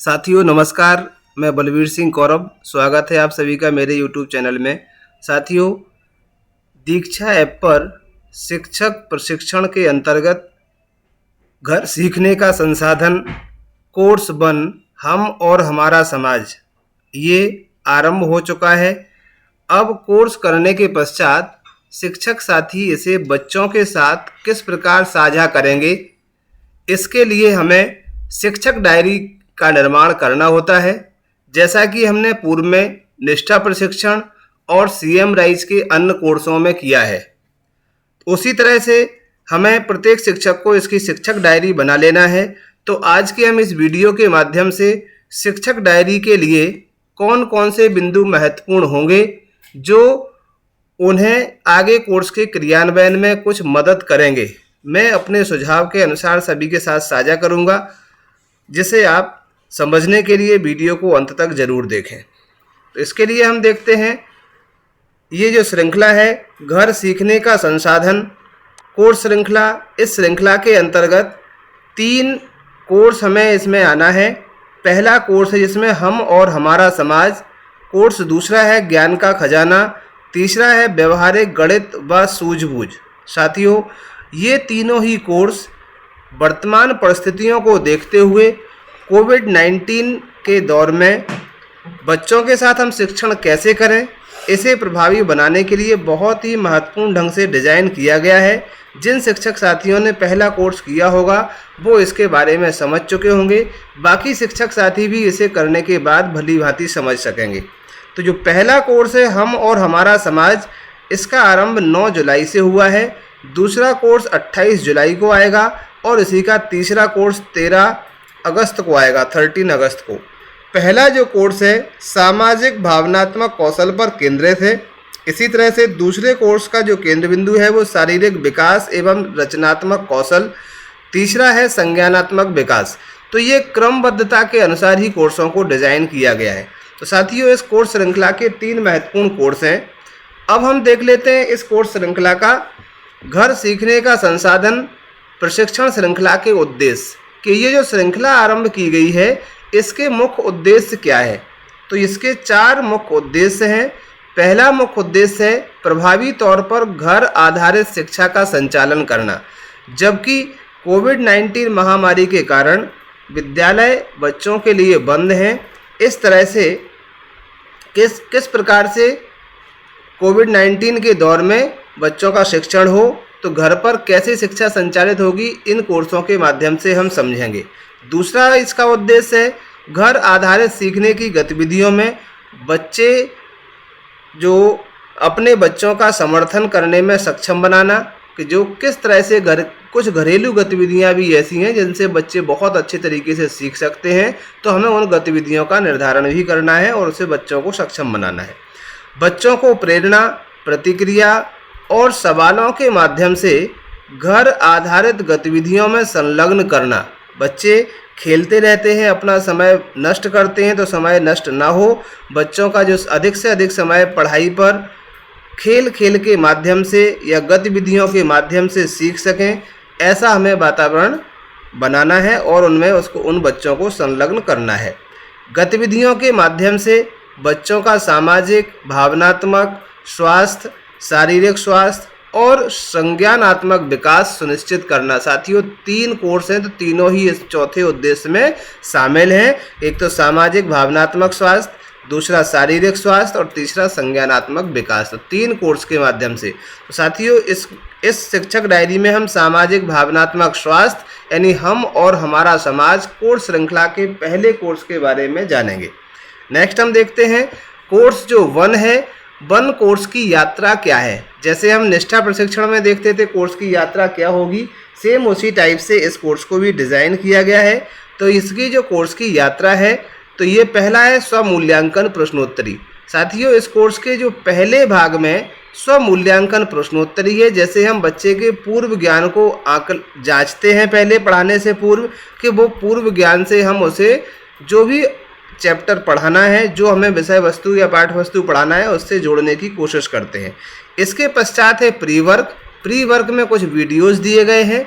साथियों नमस्कार। मैं बलवीर सिंह कौरव, स्वागत है आप सभी का मेरे यूट्यूब चैनल में। साथियों, दीक्षा ऐप पर शिक्षक प्रशिक्षण के अंतर्गत घर सीखने का संसाधन कोर्स वन हम और हमारा समाज ये आरंभ हो चुका है। अब कोर्स करने के पश्चात शिक्षक साथी इसे बच्चों के साथ किस प्रकार साझा करेंगे, इसके लिए हमें शिक्षक डायरी का निर्माण करना होता है। जैसा कि हमने पूर्व में निष्ठा प्रशिक्षण और सीएम राइज के अन्य कोर्सों में किया है, उसी तरह से हमें प्रत्येक शिक्षक को इसकी शिक्षक डायरी बना लेना है। तो आज के हम इस वीडियो के माध्यम से शिक्षक डायरी के लिए कौन कौन से बिंदु महत्वपूर्ण होंगे जो उन्हें आगे कोर्स के क्रियान्वयन में कुछ मदद करेंगे, मैं अपने सुझाव के अनुसार सभी के साथ साझा करूंगा, जिसे आप समझने के लिए वीडियो को अंत तक जरूर देखें। तो इसके लिए हम देखते हैं, ये जो श्रृंखला है घर सीखने का संसाधन कोर्स श्रृंखला, इस श्रृंखला के अंतर्गत 3 कोर्स हमें इसमें आना है। पहला कोर्स है जिसमें हम और हमारा समाज कोर्स, दूसरा है ज्ञान का खजाना, तीसरा है व्यवहारिक गणित व सूझबूझ। साथियों, ये तीनों ही कोर्स वर्तमान परिस्थितियों को देखते हुए कोविड-19 के दौर में बच्चों के साथ हम शिक्षण कैसे करें, इसे प्रभावी बनाने के लिए बहुत ही महत्वपूर्ण ढंग से डिज़ाइन किया गया है। जिन शिक्षक साथियों ने पहला कोर्स किया होगा वो इसके बारे में समझ चुके होंगे, बाकी शिक्षक साथी भी इसे करने के बाद भली भांति समझ सकेंगे। तो जो पहला कोर्स है हम और हमारा समाज, इसका आरंभ 9 जुलाई से हुआ है। दूसरा कोर्स 28 जुलाई को आएगा और इसी का तीसरा कोर्स 13 अगस्त को आएगा, 13 अगस्त को। पहला जो कोर्स है सामाजिक भावनात्मक कौशल पर केंद्रित है। इसी तरह से दूसरे कोर्स का जो केंद्र बिंदु है वो शारीरिक विकास एवं रचनात्मक कौशल, तीसरा है संज्ञानात्मक विकास। तो ये क्रमबद्धता के अनुसार ही कोर्सों को डिजाइन किया गया है। तो साथियों, इस कोर्स श्रृंखला के 3 महत्वपूर्ण कोर्स हैं। अब हम देख लेते हैं इस कोर्स श्रृंखला का घर सीखने का संसाधन प्रशिक्षण श्रृंखला के उद्देश्य, कि ये जो श्रृंखला आरंभ की गई है इसके मुख्य उद्देश्य क्या है। तो इसके 4 मुख्य उद्देश्य हैं। पहला मुख्य उद्देश्य है प्रभावी तौर पर घर आधारित शिक्षा का संचालन करना। जबकि कोविड-19 महामारी के कारण विद्यालय बच्चों के लिए बंद हैं, इस तरह से किस प्रकार से कोविड-19 के दौर में बच्चों का शिक्षण हो, तो घर पर कैसे शिक्षा संचालित होगी, इन कोर्सों के माध्यम से हम समझेंगे। दूसरा इसका उद्देश्य है घर आधारित सीखने की गतिविधियों में बच्चे जो अपने बच्चों का समर्थन करने में सक्षम बनाना, कि जो किस तरह से कुछ घरेलू गतिविधियां भी ऐसी हैं जिनसे बच्चे बहुत अच्छे तरीके से सीख सकते हैं, तो हमें उन गतिविधियों का निर्धारण भी करना है और उसे बच्चों को सक्षम बनाना है। बच्चों को प्रेरणा, प्रतिक्रिया और सवालों के माध्यम से घर आधारित गतिविधियों में संलग्न करना। बच्चे खेलते रहते हैं, अपना समय नष्ट करते हैं, तो समय नष्ट ना हो, बच्चों का जो अधिक से अधिक समय पढ़ाई पर खेल के माध्यम से या गतिविधियों के माध्यम से सीख सकें, ऐसा हमें वातावरण बनाना है और उनमें उन बच्चों को संलग्न करना है। गतिविधियों के माध्यम से बच्चों का सामाजिक, भावनात्मक स्वास्थ्य, शारीरिक स्वास्थ्य और संज्ञानात्मक विकास सुनिश्चित करना। साथियों, 3 कोर्स हैं, तो तीनों ही इस चौथे उद्देश्य में शामिल हैं। एक तो सामाजिक भावनात्मक स्वास्थ्य, दूसरा शारीरिक स्वास्थ्य और तीसरा संज्ञानात्मक विकास। तो 3 कोर्स के माध्यम से। तो साथियों, इस शिक्षक डायरी में हम सामाजिक भावनात्मक स्वास्थ्य यानी हम और हमारा समाज कोर्स श्रृंखला के पहले कोर्स के बारे में जानेंगे। नेक्स्ट हम देखते हैं कोर्स जो 1 है, 1 कोर्स की यात्रा क्या है। जैसे हम निष्ठा प्रशिक्षण में देखते थे कोर्स की यात्रा क्या होगी, सेम उसी टाइप से इस कोर्स को भी डिज़ाइन किया गया है। तो इसकी जो कोर्स की यात्रा है, तो ये पहला है स्वमूल्यांकन प्रश्नोत्तरी। साथियों, इस कोर्स के जो पहले भाग में स्वमूल्यांकन प्रश्नोत्तरी है, जैसे हम बच्चे के पूर्व ज्ञान को जांचते हैं पहले पढ़ाने से पूर्व, कि वो पूर्व ज्ञान से हम उसे जो भी चैप्टर पढ़ाना है, जो हमें विषय वस्तु या पाठ वस्तु पढ़ाना है, उससे जोड़ने की कोशिश करते हैं। इसके पश्चात है प्री वर्क। प्री वर्क में कुछ वीडियोस दिए गए हैं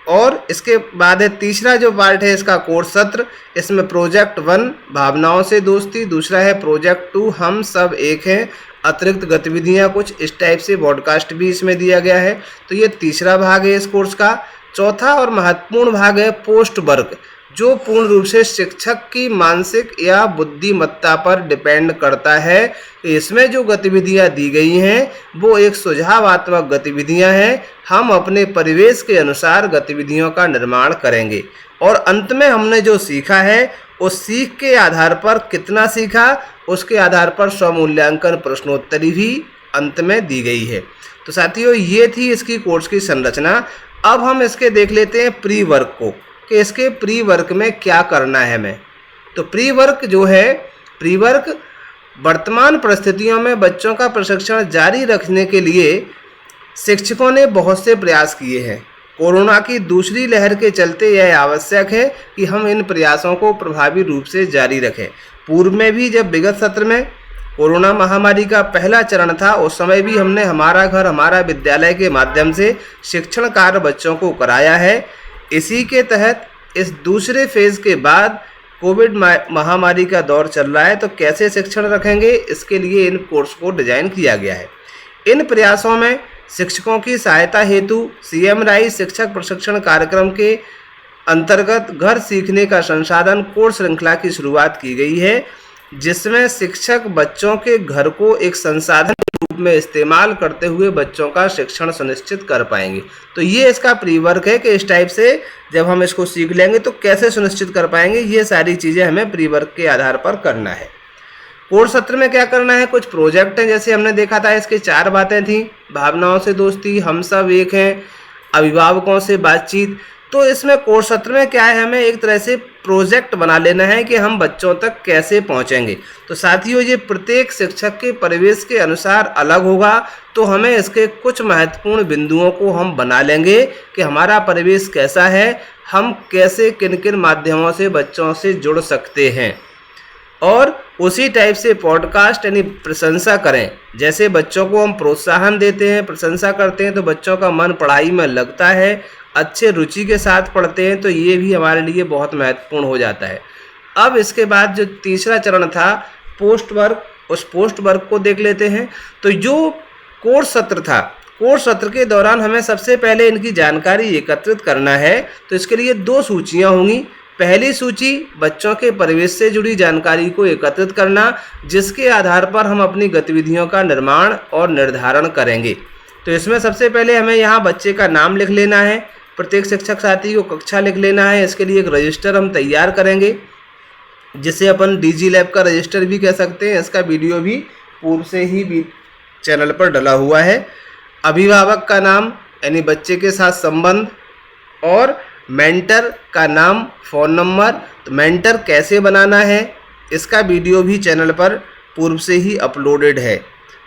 और इसके बाद है तीसरा जो पार्ट है इसका कोर्स सत्र। इसमें प्रोजेक्ट 1 भावनाओं से दोस्ती, दूसरा है प्रोजेक्ट 2 हम सब एक हैं, अतिरिक्त गतिविधियां कुछ, इस टाइप से पॉडकास्ट भी इसमें दिया गया है। तो ये तीसरा भाग है इस कोर्स का। चौथा और महत्वपूर्ण भाग है पोस्ट वर्क, जो पूर्ण रूप से शिक्षक की मानसिक या बुद्धिमत्ता पर डिपेंड करता है। इसमें जो गतिविधियां दी गई हैं वो एक सुझावात्मक गतिविधियां हैं। हम अपने परिवेश के अनुसार गतिविधियों का निर्माण करेंगे और अंत में हमने जो सीखा है उस सीख के आधार पर कितना सीखा उसके आधार पर स्वमूल्यांकन प्रश्नोत्तरी भी अंत में दी गई है। तो साथियों ये थी इसकी कोर्स की संरचना। अब हम इसके देख लेते हैं प्री वर्क को कि इसके प्री वर्क में क्या करना है हमें। तो प्री वर्क जो है, प्री वर्क वर्तमान परिस्थितियों में बच्चों का प्रशिक्षण जारी रखने के लिए शिक्षकों ने बहुत से प्रयास किए हैं। कोरोना की दूसरी लहर के चलते यह आवश्यक है कि हम इन प्रयासों को प्रभावी रूप से जारी रखें। पूर्व में भी जब विगत सत्र में कोरोना महामारी का पहला चरण था उस समय भी हमने हमारा घर हमारा विद्यालय के माध्यम से शिक्षण कार्य बच्चों को कराया है। इसी के तहत इस दूसरे फेज के बाद कोविड महामारी का दौर चल रहा है, तो कैसे शिक्षण रखेंगे इसके लिए इन कोर्स को डिजाइन किया गया है। इन प्रयासों में शिक्षकों की सहायता हेतु सीएम राइज शिक्षक प्रशिक्षण कार्यक्रम के अंतर्गत घर सीखने का संसाधन कोर्स श्रृंखला की शुरुआत की गई है, जिसमें शिक्षक बच्चों के घर को एक संसाधन के रूप में इस्तेमाल करते हुए बच्चों का शिक्षण सुनिश्चित कर पाएंगे। तो ये इसका प्री वर्क है कि इस टाइप से जब हम इसको सीख लेंगे तो कैसे सुनिश्चित कर पाएंगे, ये सारी चीज़ें हमें प्री वर्क के आधार पर करना है। कोर्स सत्र में क्या करना है, कुछ प्रोजेक्ट हैं जैसे हमने देखा था, इसकी 4 बातें थी, भावनाओं से दोस्ती, हम सब एक हैं, अभिभावकों से बातचीत। तो इसमें कोर्स सत्र में क्या है, हमें एक तरह से प्रोजेक्ट बना लेना है कि हम बच्चों तक कैसे पहुंचेंगे। तो साथियों ये प्रत्येक शिक्षक के परिवेश के अनुसार अलग होगा, तो हमें इसके कुछ महत्वपूर्ण बिंदुओं को हम बना लेंगे कि हमारा परिवेश कैसा है, हम कैसे किन किन माध्यमों से बच्चों से जुड़ सकते हैं। और उसी टाइप से पॉडकास्ट यानी प्रशंसा करें, जैसे बच्चों को हम प्रोत्साहन देते हैं, प्रशंसा करते हैं तो बच्चों का मन पढ़ाई में लगता है, अच्छे रुचि के साथ पढ़ते हैं, तो ये भी हमारे लिए बहुत महत्वपूर्ण हो जाता है। अब इसके बाद जो तीसरा चरण था पोस्ट वर्क, उस पोस्ट वर्क को देख लेते हैं। तो जो कोर्स सत्र था, कोर्स सत्र के दौरान हमें सबसे पहले इनकी जानकारी एकत्रित करना है। तो इसके लिए 2 सूचियाँ होंगी। पहली सूची बच्चों के परिवेश से जुड़ी जानकारी को एकत्रित करना, जिसके आधार पर हम अपनी गतिविधियों का निर्माण और निर्धारण करेंगे। तो इसमें सबसे पहले हमें यहाँ बच्चे का नाम लिख लेना है, प्रत्येक शिक्षक साथी को कक्षा लिख लेना है। इसके लिए एक रजिस्टर हम तैयार करेंगे, जिसे अपन डीजी लैब का रजिस्टर भी कह सकते हैं। इसका वीडियो भी पूर्व से ही चैनल पर डला हुआ है। अभिभावक का नाम यानी बच्चे के साथ संबंध, और मेंटर का नाम, फ़ोन नंबर। तो मेंटर कैसे बनाना है इसका वीडियो भी चैनल पर पूर्व से ही अपलोडेड है।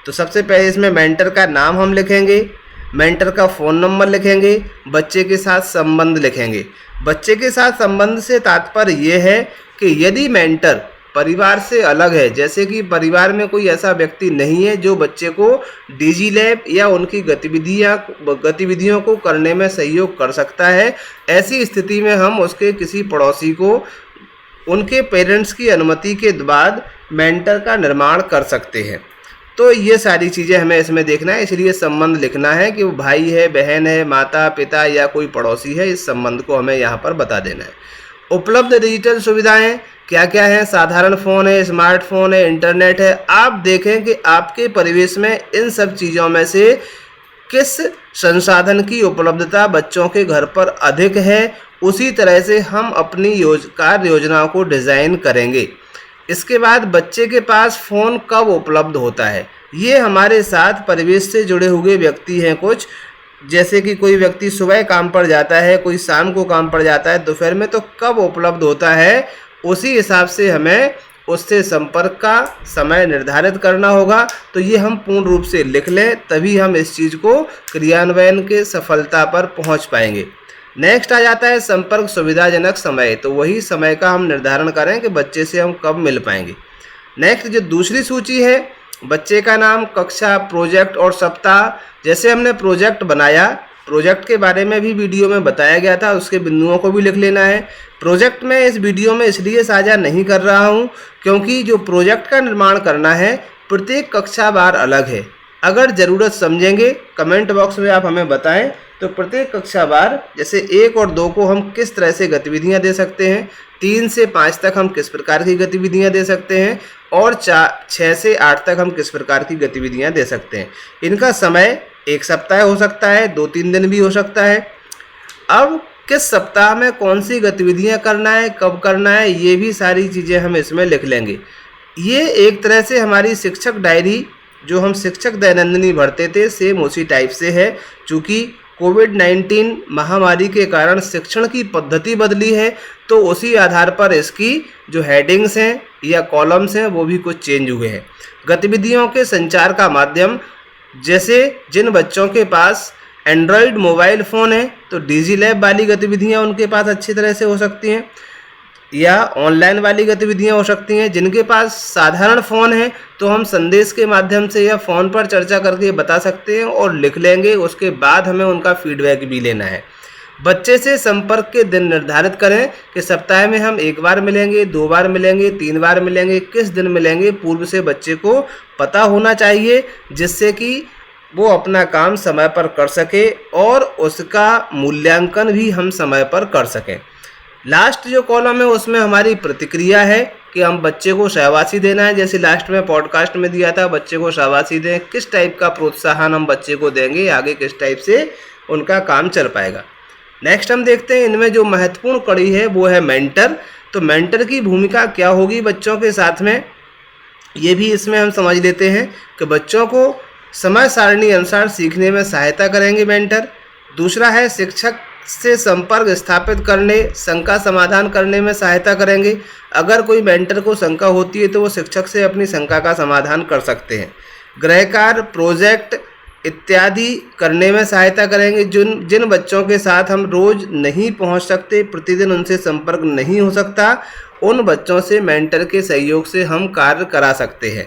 तो सबसे पहले इसमें मेंटर का नाम हम लिखेंगे, मेंटर का फ़ोन नंबर लिखेंगे, बच्चे के साथ संबंध लिखेंगे। बच्चे के साथ संबंध से तात्पर्य ये है कि यदि मेंटर परिवार से अलग है, जैसे कि परिवार में कोई ऐसा व्यक्ति नहीं है जो बच्चे को डीजी लैब या उनकी गतिविधियों को करने में सहयोग कर सकता है, ऐसी स्थिति में हम उसके किसी पड़ोसी को उनके पेरेंट्स की अनुमति के बाद मेंटर का निर्माण कर सकते हैं। तो ये सारी चीज़ें हमें इसमें देखना है, इसलिए संबंध लिखना है कि वो भाई है, बहन है, माता पिता या कोई पड़ोसी है, इस संबंध को हमें यहाँ पर बता देना है। उपलब्ध डिजिटल सुविधाएं क्या क्या हैं, साधारण फ़ोन है, स्मार्टफोन है, इंटरनेट है। आप देखें कि आपके परिवेश में इन सब चीज़ों में से किस संसाधन की उपलब्धता बच्चों के घर पर अधिक है, उसी तरह से हम अपनी कार्य योजनाओं को डिज़ाइन करेंगे। इसके बाद बच्चे के पास फ़ोन कब उपलब्ध होता है, ये हमारे साथ परिवेश से जुड़े हुए व्यक्ति हैं कुछ, जैसे कि कोई व्यक्ति सुबह काम पर जाता है, कोई शाम को काम पर जाता है, दोपहर में, तो कब उपलब्ध होता है उसी हिसाब से हमें उससे संपर्क का समय निर्धारित करना होगा। तो ये हम पूर्ण रूप से लिख लें, तभी हम इस चीज़ को क्रियान्वयन के सफलता पर पहुंच पाएंगे। नेक्स्ट आ जाता है संपर्क सुविधाजनक समय। तो वही समय का हम निर्धारण करें कि बच्चे से हम कब मिल पाएंगे। नेक्स्ट जो दूसरी सूची है, बच्चे का नाम, कक्षा, प्रोजेक्ट और सप्ताह। जैसे हमने प्रोजेक्ट बनाया प्रोजेक्ट के बारे में भी वीडियो में बताया गया था, उसके बिंदुओं को भी लिख लेना है। प्रोजेक्ट में इस वीडियो में इसलिए साझा नहीं कर रहा हूँ क्योंकि जो प्रोजेक्ट का निर्माण करना है प्रत्येक कक्षा वार अलग है। अगर ज़रूरत समझेंगे कमेंट बॉक्स में आप हमें बताएं तो प्रत्येक कक्षा वार जैसे 1 और 2 को हम किस तरह से गतिविधियां दे सकते हैं, 3 से 5 तक हम किस प्रकार की गतिविधियां दे सकते हैं और 6 से 8 तक हम किस प्रकार की गतिविधियां दे सकते हैं। इनका समय 1 सप्ताह हो सकता है, 2-3 दिन भी हो सकता है। अब किस सप्ताह में कौन सी गतिविधियां करना है, कब करना है, ये भी सारी चीज़ें हम इसमें लिख लेंगे। ये एक तरह से हमारी शिक्षक डायरी जो हम शिक्षक दैनंदिनी भरते थे सेम उसी टाइप से है। चूँकि कोविड-19 महामारी के कारण शिक्षण की पद्धति बदली है तो उसी आधार पर इसकी जो हेडिंग्स हैं या कॉलम्स हैं वो भी कुछ चेंज हुए हैं। गतिविधियों के संचार का माध्यम, जैसे जिन बच्चों के पास एंड्रॉयड मोबाइल फ़ोन है तो डिजी लैब वाली गतिविधियां उनके पास अच्छी तरह से हो सकती हैं या ऑनलाइन वाली गतिविधियां हो सकती हैं। जिनके पास साधारण फ़ोन है तो हम संदेश के माध्यम से या फ़ोन पर चर्चा करके बता सकते हैं और लिख लेंगे, उसके बाद हमें उनका फीडबैक भी लेना है। बच्चे से संपर्क के दिन निर्धारित करें कि सप्ताह में हम 1 बार मिलेंगे, 2 बार मिलेंगे, 3 बार मिलेंगे, किस दिन मिलेंगे पूर्व से बच्चे को पता होना चाहिए, जिससे कि वो अपना काम समय पर कर सके और उसका मूल्यांकन भी हम समय पर कर सकें। लास्ट जो कॉलम है उसमें हमारी प्रतिक्रिया है कि हम बच्चे को शाबाशी देना है, जैसे लास्ट में पॉडकास्ट में दिया था बच्चे को शाबाशी दें, किस टाइप का प्रोत्साहन हम बच्चे को देंगे, आगे किस टाइप से उनका काम चल पाएगा। नेक्स्ट हम देखते हैं इनमें जो महत्वपूर्ण कड़ी है वो है मेंटर। तो मेंटर की भूमिका क्या होगी बच्चों के साथ में, ये भी इसमें हम समझ लेते हैं कि बच्चों को समय सारणी अनुसार सीखने में सहायता करेंगे मेंटर। दूसरा है शिक्षक से संपर्क स्थापित करने, शंका समाधान करने में सहायता करेंगे। अगर कोई मेंटर को शंका होती है तो वो शिक्षक से अपनी शंका का समाधान कर सकते हैं। गृह कार्य, प्रोजेक्ट इत्यादि करने में सहायता करेंगे। जिन बच्चों के साथ हम रोज़ नहीं पहुंच सकते, प्रतिदिन उनसे संपर्क नहीं हो सकता, उन बच्चों से मेंटर के सहयोग से हम कार्य करा सकते हैं।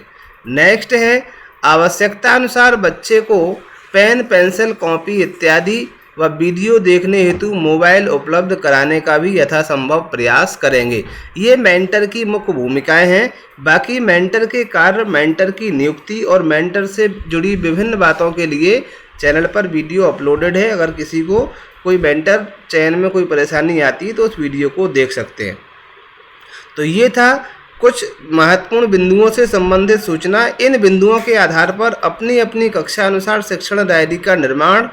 नेक्स्ट है आवश्यकता अनुसार बच्चे को पेन, पेंसिल, कॉपी इत्यादि व वीडियो देखने हेतु मोबाइल उपलब्ध कराने का भी यथासंभव प्रयास करेंगे। ये मेंटर की मुख्य भूमिकाएं हैं। बाकी मेंटर के कार्य, मेंटर की नियुक्ति और मेंटर से जुड़ी विभिन्न बातों के लिए चैनल पर वीडियो अपलोडेड है। अगर किसी को कोई मेंटर चयन में कोई परेशानी आती है तो उस वीडियो को देख सकते हैं। तो ये था कुछ महत्वपूर्ण बिंदुओं से संबंधित सूचना। इन बिंदुओं के आधार पर अपनी अपनी कक्षा अनुसार शिक्षण डायरी का निर्माण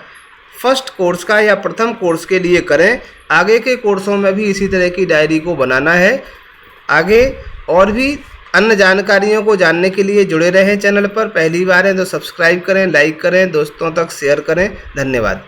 फर्स्ट कोर्स का या प्रथम कोर्स के लिए करें। आगे के कोर्सों में भी इसी तरह की डायरी को बनाना है। आगे और भी अन्य जानकारियों को जानने के लिए जुड़े रहें चैनल पर। पहली बार है तो सब्सक्राइब करें, लाइक करें, दोस्तों तक शेयर करें। धन्यवाद।